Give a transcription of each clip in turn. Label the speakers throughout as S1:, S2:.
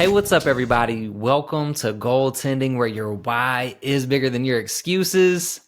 S1: Hey, what's up, everybody? Welcome to Goaltending, where your why is bigger than your excuses.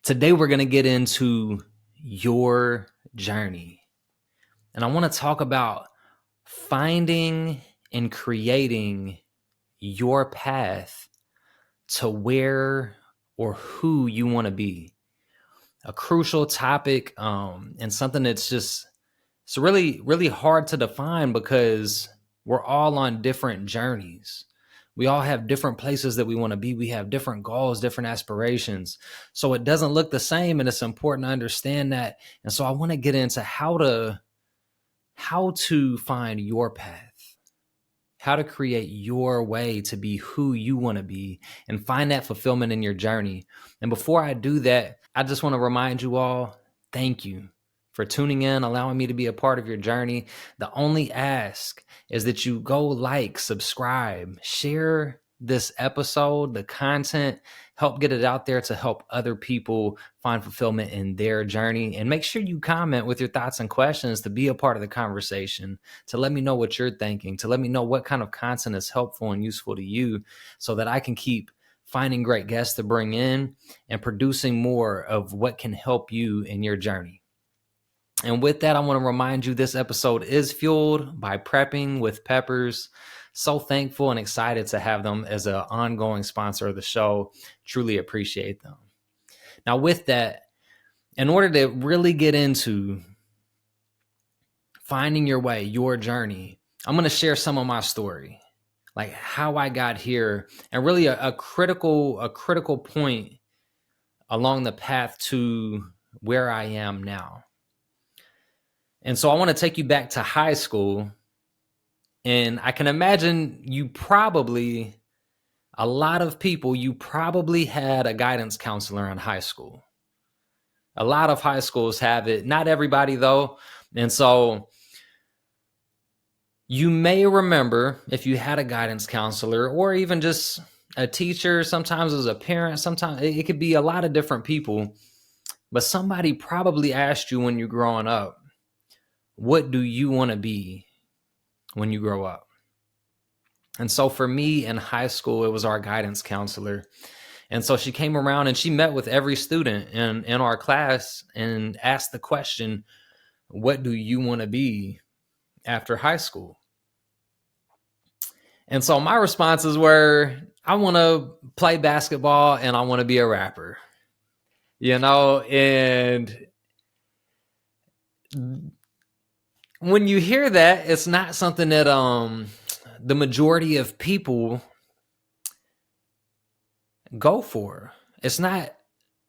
S1: Today, we're going to get into your journey. And I want to talk about finding and creating your path to where or who you want to be. A crucial topic and something that's it's really, really hard to define because we're all on different journeys. We all have different places that we want to be. We have different goals, different aspirations. So it doesn't look the same, and it's important to understand that. And so I want to get into how to find your path, how to create your way to be who you want to be and find that fulfillment in your journey. And before I do that, I just want to remind you all, thank you for tuning in, allowing me to be a part of your journey. The only ask is that you go like, subscribe, share this episode, the content, help get it out there to help other people find fulfillment in their journey. And make sure you comment with your thoughts and questions to be a part of the conversation, to let me know what you're thinking, to let me know what kind of content is helpful and useful to you so that I can keep finding great guests to bring in and producing more of what can help you in your journey. And with that, I want to remind you this episode is fueled by Prepping with Peppers. So thankful and excited to have them as an ongoing sponsor of the show. Truly appreciate them. Now, with that, in order to really get into finding your way, your journey, I'm going to share some of my story, like how I got here, and really a critical point along the path to where I am now. And so I want to take you back to high school. And I can imagine a lot of people had a guidance counselor in high school. A lot of high schools have it. Not everybody, though. And so you may remember if you had a guidance counselor or even just a teacher, sometimes as a parent, sometimes it could be a lot of different people. But somebody probably asked you when you're growing up, what do you want to be when you grow up? And so for me in high school, it was our guidance counselor. And so she came around and she met with every student in our class and asked the question, what do you want to be after high school? And so my responses were, I want to play basketball and I want to be a rapper. And when you hear that, it's not something that the majority of people go for. It's not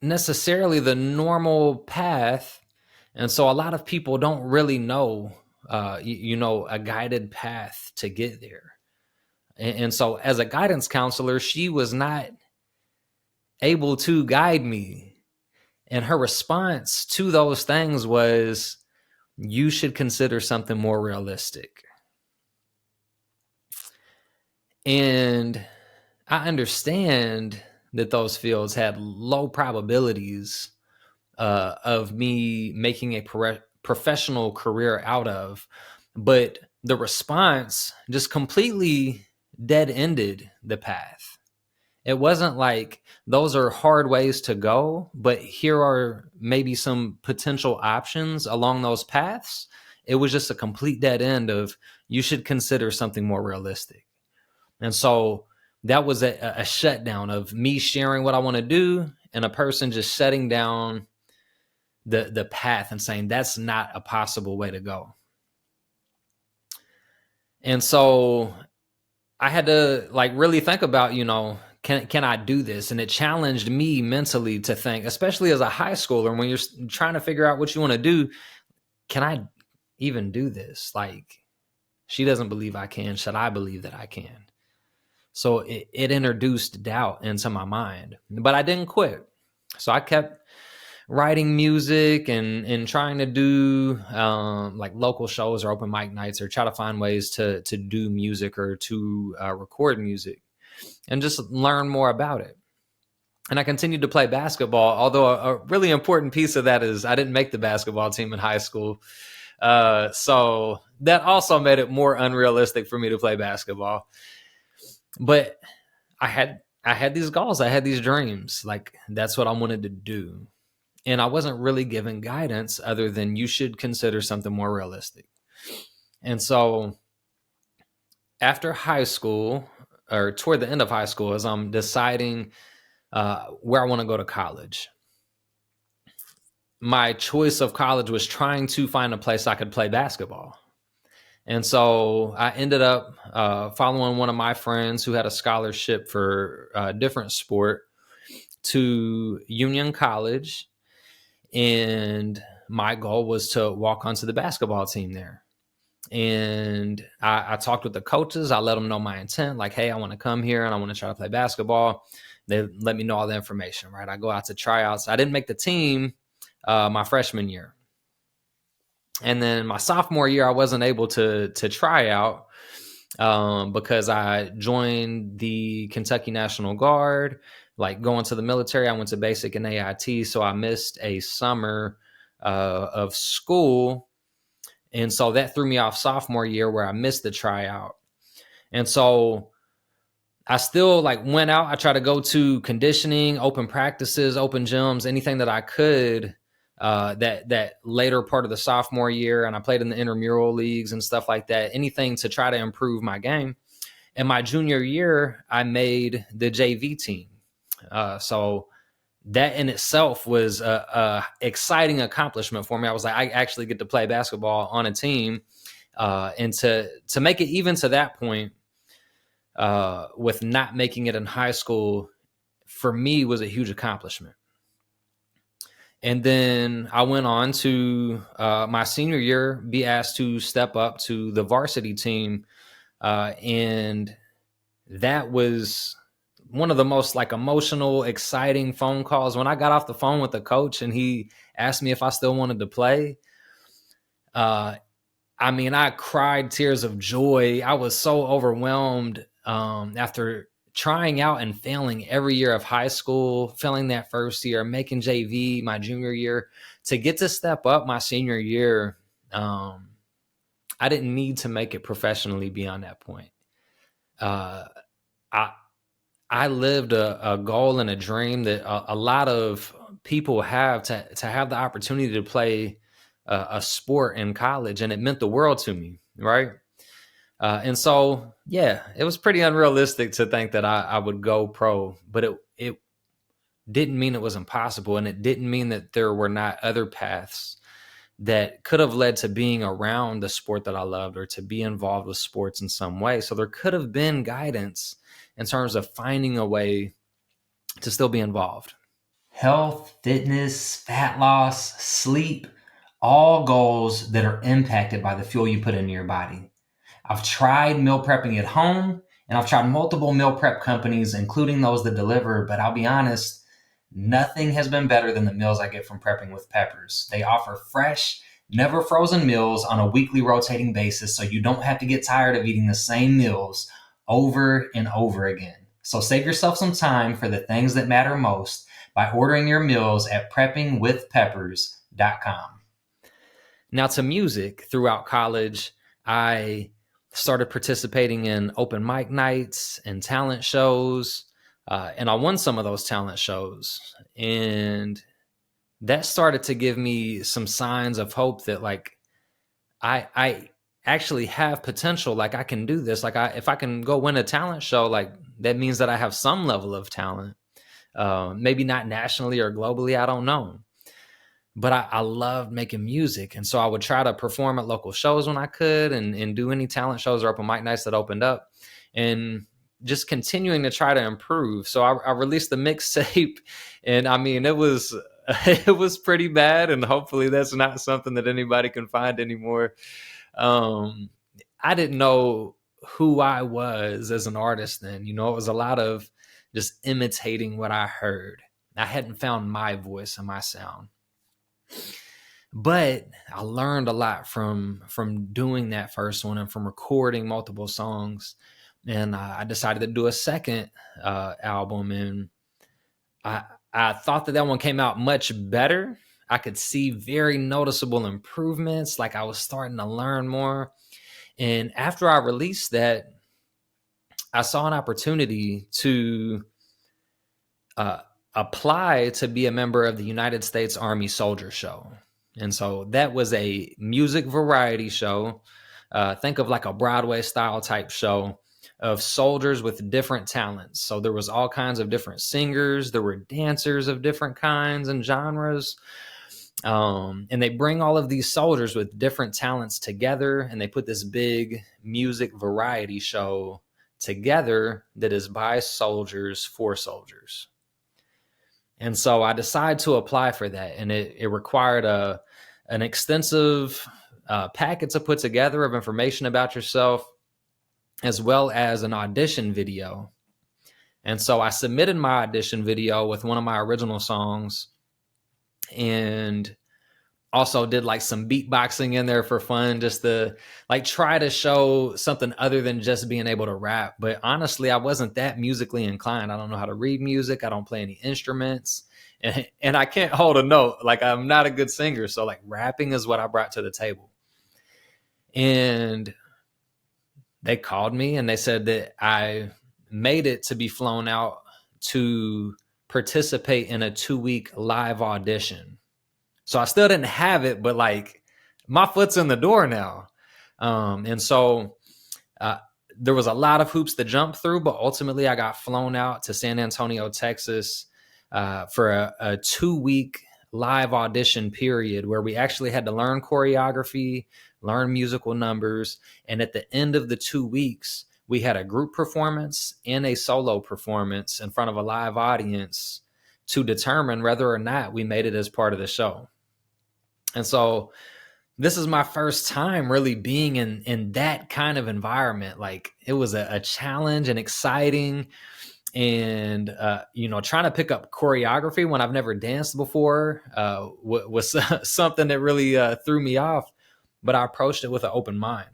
S1: necessarily the normal path. And so a lot of people don't really know, a guided path to get there. And so as a guidance counselor, she was not able to guide me. And her response to those things was, you should consider something more realistic. And I understand that those fields had low probabilities of me making a professional career out of, but the response just completely dead-ended the path. It wasn't like those are hard ways to go, but here are maybe some potential options along those paths. It was just a complete dead end of, you should consider something more realistic. And so that was a shutdown of me sharing what I want to do and a person just shutting down the path and saying that's not a possible way to go. And so I had to really think about, can I do this? And it challenged me mentally to think, especially as a high schooler, when you're trying to figure out what you want to do, can I even do this? She doesn't believe I can. Should I believe that I can? So it introduced doubt into my mind, but I didn't quit. So I kept writing music and trying to do local shows or open mic nights, or try to find ways to do music or to record music and just learn more about it. And I continued to play basketball, although a really important piece of that is I didn't make the basketball team in high school. So that also made it more unrealistic for me to play basketball. But I had these goals, I had these dreams. Like that's what I wanted to do. And I wasn't really given guidance other than you should consider something more realistic. And so after high school, or toward the end of high school, as I'm deciding where I want to go to college, my choice of college was trying to find a place I could play basketball. And so I ended up following one of my friends who had a scholarship for a different sport to Union College. And my goal was to walk onto the basketball team there. And I talked with the coaches. I let them know my intent, like, hey, I want to come here and I want to try to play basketball. They let me know all the information, right? I go out to tryouts. I didn't make the team my freshman year. And then my sophomore year, I wasn't able to try out because I joined the Kentucky National Guard. Like going to the military, I went to basic and AIT, so I missed a summer of school. And so that threw me off sophomore year where I missed the tryout. And so I still like went out. I tried to go to conditioning, open practices, open gyms, anything that I could that later part of the sophomore year. And I played in the intramural leagues and stuff like that, anything to try to improve my game. And my junior year, I made the JV team. So that in itself was a exciting accomplishment for me. I was like, I actually get to play basketball on a team, and to make it even to that point, with not making it in high school, for me was a huge accomplishment. And then I went on to my senior year, be asked to step up to the varsity team, and that was one of the most like emotional, exciting phone calls. When I got off the phone with the coach and he asked me if I still wanted to play, I mean, I cried tears of joy. I was so overwhelmed after trying out and failing every year of high school, failing that first year, making JV my junior year, to get to step up my senior year. I didn't need to make it professionally beyond that point. I lived a goal and a dream that a lot of people have, to have the opportunity to play a sport in college, and it meant the world to me, right? And so, yeah, it was pretty unrealistic to think that I would go pro, but it didn't mean it was impossible, and it didn't mean that there were not other paths that could have led to being around the sport that I loved, or to be involved with sports in some way. So there could have been guidance in terms of finding a way to still be involved.
S2: Health, fitness, fat loss, sleep, all goals that are impacted by the fuel you put into your body. I've tried meal prepping at home, and I've tried multiple meal prep companies, including those that deliver, but I'll be honest, nothing has been better than the meals I get from Prepping with Peppers. They offer fresh, never frozen meals on a weekly rotating basis, so you don't have to get tired of eating the same meals over and over again. So save yourself some time for the things that matter most by ordering your meals at preppingwithpeppers.com.
S1: Now, to music, throughout college, I started participating in open mic nights and talent shows, and I won some of those talent shows. And that started to give me some signs of hope that, like, I actually have potential. Like, I can do this. Like, if I can go win a talent show, like, that means that I have some level of talent. Maybe not nationally or globally, I don't know. But I loved making music. And so I would try to perform at local shows when I could, and do any talent shows or open mic nights that opened up, and just continuing to try to improve. So I released the mixtape, and I mean, it was pretty bad, and hopefully that's not something that anybody can find anymore. I didn't know who I was as an artist then. You know, it was a lot of just imitating what I heard. I hadn't found my voice and my sound. But I learned a lot from doing that first one, and from recording multiple songs. And I decided to do a second album, and I thought that one came out much better. I could see very noticeable improvements. Like I was starting to learn more. And after I released that, I saw an opportunity to apply to be a member of the United States Army Soldier Show. And so that was a music variety show. Think of like a Broadway style type show of soldiers with different talents. So there was all kinds of different singers. There were dancers of different kinds and genres. And they bring all of these soldiers with different talents together, and they put this big music variety show together that is by soldiers for soldiers. And so I decided to apply for that, and it required an extensive packet to put together of information about yourself, as well as an audition video. And so I submitted my audition video with one of my original songs, and also did like some beatboxing in there for fun, just to like try to show something other than just being able to rap. But honestly, I wasn't that musically inclined. I don't know how to read music. I don't play any instruments, and I can't hold a note. Like I'm not a good singer. So like rapping is what I brought to the table. And they called me and they said that I made it to be flown out to participate in a 2-week live audition. So I still didn't have it, but like my foot's in the door now. And so there was a lot of hoops to jump through, but ultimately I got flown out to San Antonio, Texas for a 2-week live audition period where we actually had to learn choreography, learn musical numbers. And at the end of the 2 weeks, we had a group performance and a solo performance in front of a live audience to determine whether or not we made it as part of the show. And so this is my first time really being in that kind of environment. Like it was a challenge and exciting, and trying to pick up choreography when I've never danced before was something that really threw me off, but I approached it with an open mind.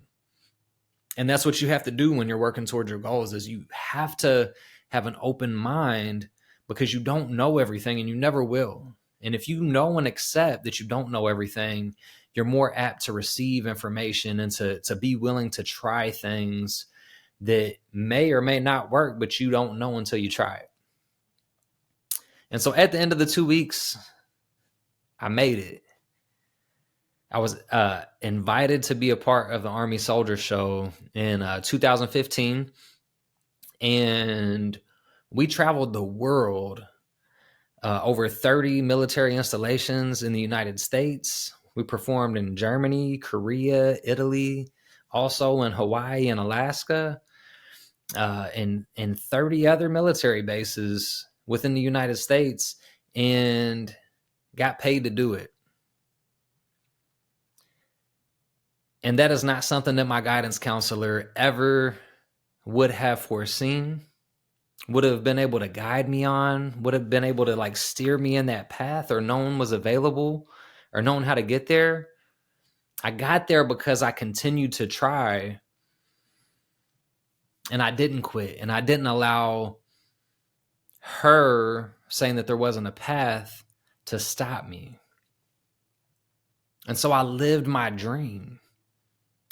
S1: And that's what you have to do when you're working towards your goals, is you have to have an open mind, because you don't know everything and you never will. And if you know and accept that you don't know everything, you're more apt to receive information and to be willing to try things that may or may not work, but you don't know until you try it. And so at the end of the 2 weeks, I made it. I was invited to be a part of the Army Soldier Show in 2015. And we traveled the world, over 30 military installations in the United States. We performed in Germany, Korea, Italy, also in Hawaii and Alaska, and 30 other military bases within the United States, and got paid to do it. And that is not something that my guidance counselor ever would have foreseen, would have been able to guide me on, would have been able to like steer me in that path, or known was available, or known how to get there. I got there because I continued to try, and I didn't quit, and I didn't allow her saying that there wasn't a path to stop me. And so I lived my dream.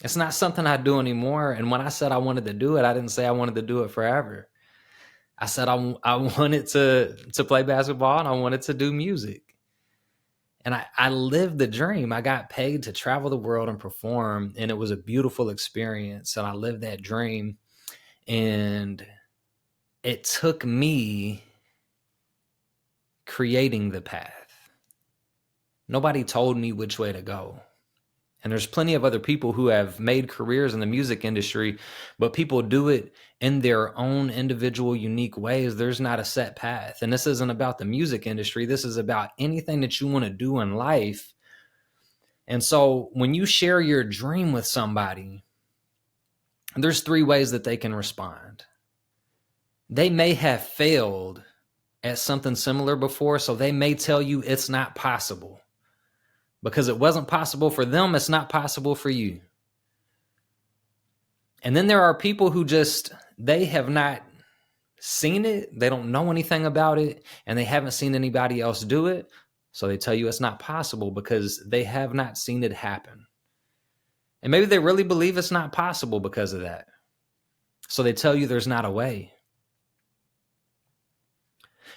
S1: It's not something I do anymore. And when I said I wanted to do it, I didn't say I wanted to do it forever. I said I wanted to play basketball, and I wanted to do music. And I lived the dream. I got paid to travel the world and perform, and it was a beautiful experience. And I lived that dream. And it took me creating the path. Nobody told me which way to go. And there's plenty of other people who have made careers in the music industry, but people do it in their own individual, unique ways. There's not a set path. And this isn't about the music industry. This is about anything that you want to do in life. And so when you share your dream with somebody, there's 3 ways that they can respond. They may have failed at something similar before, so they may tell you it's not possible. Because it wasn't possible for them, it's not possible for you. And then there are people who they have not seen it, they don't know anything about it, and they haven't seen anybody else do it. So they tell you it's not possible because they have not seen it happen. And maybe they really believe it's not possible because of that. So they tell you there's not a way.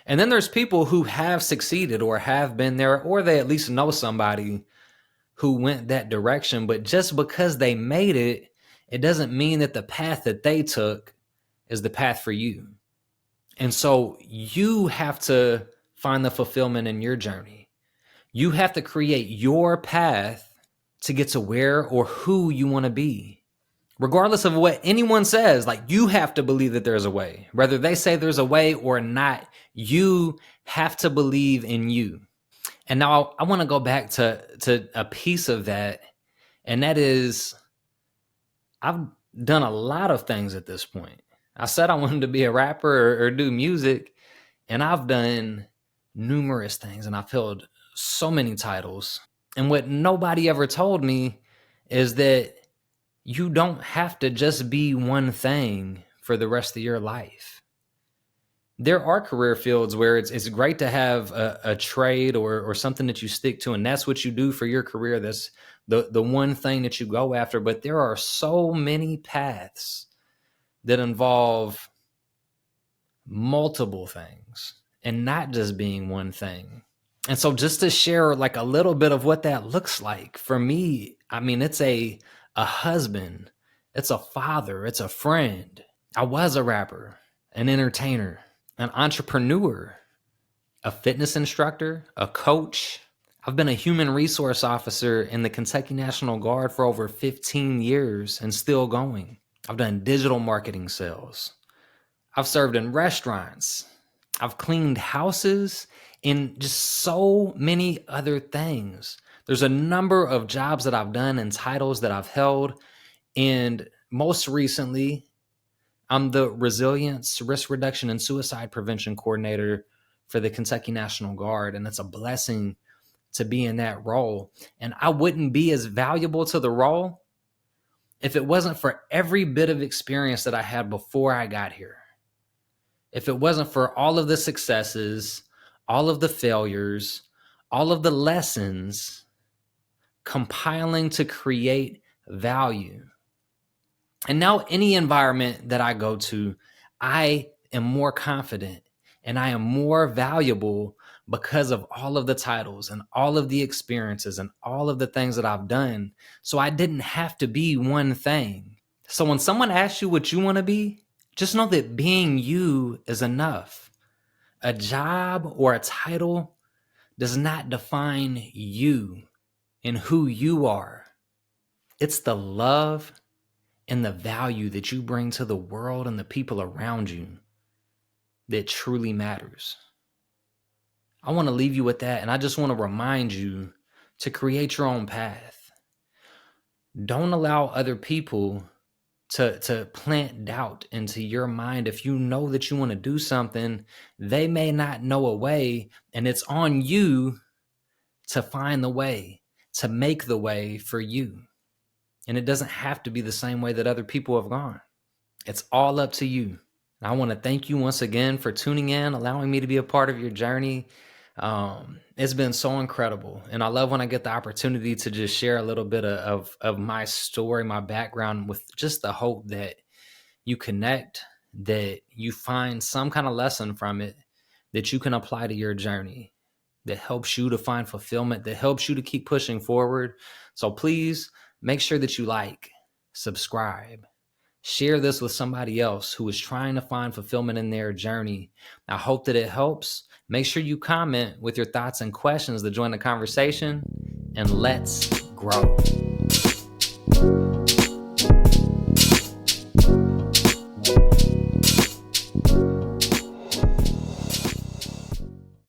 S1: And then there's people who have succeeded or have been there, or they at least know somebody who went that direction. But just because they made it, it doesn't mean that the path that they took is the path for you. And so you have to find the fulfillment in your journey. You have to create your path to get to where or who you want to be. Regardless of what anyone says, like, you have to believe that there's a way. Whether they say there's a way or not, you have to believe in you. And now I want to go back to a piece of that. And that is, I've done a lot of things at this point. I said I wanted to be a rapper or do music, and I've done numerous things, and I've held so many titles. And what nobody ever told me is that you don't have to just be one thing for the rest of your life. There are career fields where it's great to have a trade or something that you stick to, and that's what you do for your career. That's the one thing that you go after. But there are so many paths that involve multiple things and not just being one thing. And so just to share like a little bit of what that looks like for me, I mean, it's a husband, it's a father, it's a friend. I was a rapper, an entertainer, an entrepreneur, a fitness instructor, a coach. I've been a human resource officer in the Kentucky National Guard for over 15 years and still going. I've done digital marketing sales. I've served in restaurants. I've cleaned houses and just so many other things. There's a number of jobs that I've done and titles that I've held. And most recently, I'm the Resilience, Risk Reduction, and Suicide Prevention Coordinator for the Kentucky National Guard. And it's a blessing to be in that role. And I wouldn't be as valuable to the role if it wasn't for every bit of experience that I had before I got here. If it wasn't for all of the successes, all of the failures, all of the lessons compiling to create value. And now any environment that I go to, I am more confident and I am more valuable because of all of the titles and all of the experiences and all of the things that I've done. So I didn't have to be one thing. So when someone asks you what you want to be, just know that being you is enough. A job or a title does not define you and who you are. It's the love and the value that you bring to the world and the people around you that truly matters. I want to leave you with that, and I just want to remind you to create your own path. Don't allow other people to plant doubt into your mind. If you know that you want to do something, they may not know a way, and it's on you to find the way, to make the way for you. And it doesn't have to be the same way that other people have gone. It's all up to you. And I want to thank you once again for tuning in, allowing me to be a part of your journey. It's been so incredible. And I love when I get the opportunity to just share a little bit of my story, my background, with just the hope that you connect, that you find some kind of lesson from it that you can apply to your journey, that helps you to find fulfillment, that helps you to keep pushing forward. So please make sure that you like, subscribe, share this with somebody else who is trying to find fulfillment in their journey. I hope that it helps. Make sure you comment with your thoughts and questions to join the conversation, and let's grow.